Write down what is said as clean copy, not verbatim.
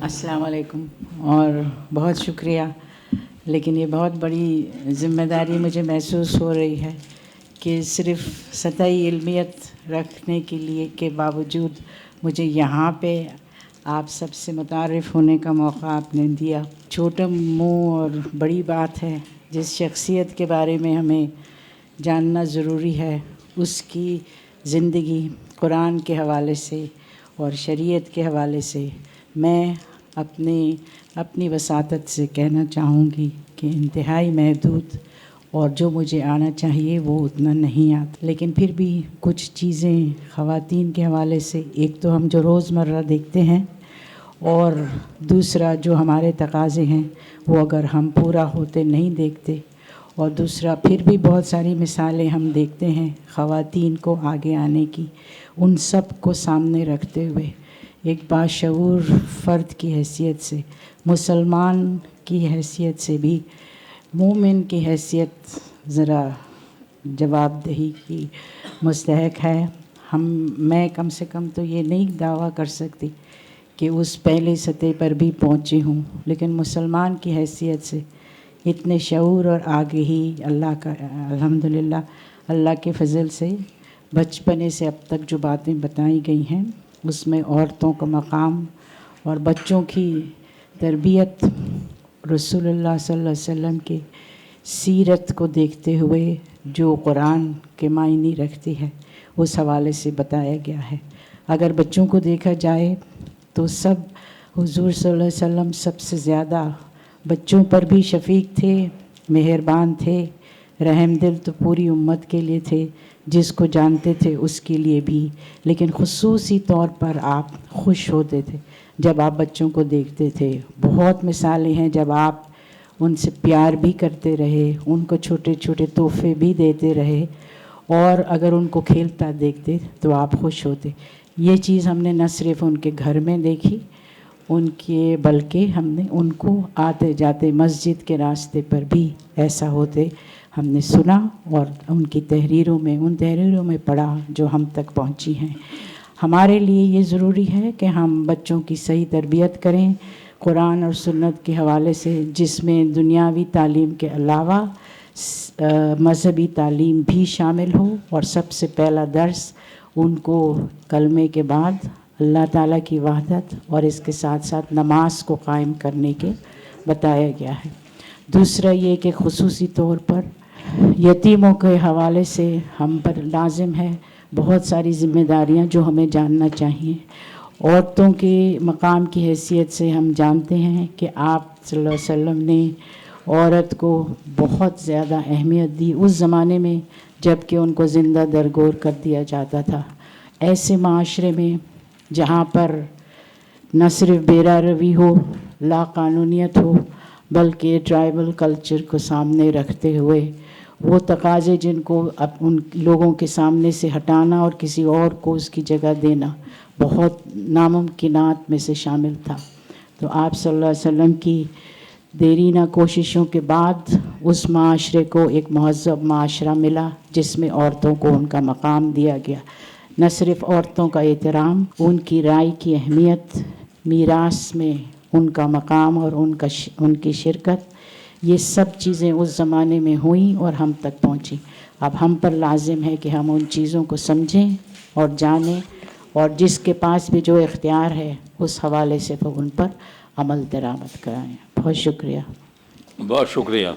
السلام علیکم اور بہت شکریہ، لیکن یہ بہت بڑی ذمہ داری مجھے محسوس ہو رہی ہے کہ صرف سطحی علمیت رکھنے کے باوجود مجھے یہاں پہ آپ سب سے متعارف ہونے کا موقع آپ نے دیا۔ چھوٹا منہ اور بڑی بات ہے، جس شخصیت کے بارے میں ہمیں جاننا ضروری ہے اس کی زندگی قرآن کے حوالے سے اور شریعت کے حوالے سے میں اپنی وساطت سے کہنا چاہوں گی کہ انتہائی محدود، اور جو مجھے آنا چاہیے وہ اتنا نہیں آتا، لیکن پھر بھی کچھ چیزیں خواتین کے حوالے سے، ایک تو ہم جو روزمرہ دیکھتے ہیں، اور دوسرا جو ہمارے تقاضے ہیں وہ اگر ہم پورا ہوتے نہیں دیکھتے، اور دوسرا پھر بھی بہت ساری مثالیں ہم دیکھتے ہیں خواتین کو آگے آنے کی، ان سب کو سامنے رکھتے ہوئے ایک باشعور فرد کی حیثیت سے، مسلمان کی حیثیت سے بھی، مومن کی حیثیت ذرا جواب دہی کی مستحق ہے۔ میں کم سے کم تو یہ نہیں دعویٰ کر سکتی کہ اس پہلے سطح پر بھی پہنچی ہوں، لیکن مسلمان کی حیثیت سے اتنے شعور اور آگہی اللہ کا الحمدللہ اللہ کے فضل سے بچپنے سے اب تک جو باتیں بتائی گئی ہیں اس میں عورتوں کا مقام اور بچوں کی تربیت رسول اللہ صلی اللہ علیہ وسلم کے سیرت کو دیکھتے ہوئے جو قرآن کے معنی رکھتی ہے اس حوالے سے بتایا گیا ہے۔ اگر بچوں کو دیکھا جائے تو سب حضور صلی اللہ علیہ وسلم سب سے زیادہ بچوں پر بھی شفیق تھے، مہربان تھے، رحم دل تو پوری امت کے لیے تھے، جس کو جانتے تھے اس کے لیے بھی، لیکن خصوصی طور پر آپ خوش ہوتے تھے جب آپ بچوں کو دیکھتے تھے۔ بہت مثالیں ہیں جب آپ ان سے پیار بھی کرتے رہے، ان کو چھوٹے چھوٹے تحفے بھی دیتے رہے، اور اگر ان کو کھیلتا دیکھتے تو آپ خوش ہوتے۔ یہ چیز ہم نے نہ صرف ان کے گھر میں دیکھی بلکہ ہم نے ان کو آتے جاتے مسجد کے راستے پر بھی ایسا ہوتے ہم نے سنا، اور ان تحریروں میں پڑھا جو ہم تک پہنچی ہیں۔ ہمارے لیے یہ ضروری ہے کہ ہم بچوں کی صحیح تربیت کریں قرآن اور سنت کے حوالے سے، جس میں دنیاوی تعلیم کے علاوہ مذہبی تعلیم بھی شامل ہو، اور سب سے پہلا درس ان کو کلمے کے بعد اللہ تعالیٰ کی وحدت اور اس کے ساتھ ساتھ نماز کو قائم کرنے کے بتایا گیا ہے۔ دوسرا یہ کہ خصوصی طور پر یتیموں کے حوالے سے ہم پر لازم ہے بہت ساری ذمہ داریاں جو ہمیں جاننا چاہیے۔ عورتوں کے مقام کی حیثیت سے ہم جانتے ہیں کہ آپ صلی اللہ علیہ وسلم نے عورت کو بہت زیادہ اہمیت دی اس زمانے میں جب کہ ان کو زندہ درگور کر دیا جاتا تھا۔ ایسے معاشرے میں جہاں پر نہ صرف بیرا روی ہو، لا قانونیت ہو، بلکہ ٹرائبل کلچر کو سامنے رکھتے ہوئے وہ تقاضے جن کو ان لوگوں کے سامنے سے ہٹانا اور کسی اور کو اس کی جگہ دینا بہت ناممکنات میں سے شامل تھا، تو آپ صلی اللہ علیہ وسلم کی دیرینہ کوششوں کے بعد اس معاشرے کو ایک مہذب معاشرہ ملا جس میں عورتوں کو ان کا مقام دیا گیا۔ نہ صرف عورتوں کا احترام، ان کی رائے کی اہمیت، میراث میں ان کا مقام اور ان کی شرکت، یہ سب چیزیں اس زمانے میں ہوئیں اور ہم تک پہنچیں۔ اب ہم پر لازم ہے کہ ہم ان چیزوں کو سمجھیں اور جانیں، اور جس کے پاس بھی جو اختیار ہے اس حوالے سے وہ ان پر عمل درآمد کرائیں۔ بہت شکریہ۔ بہت شکریہ۔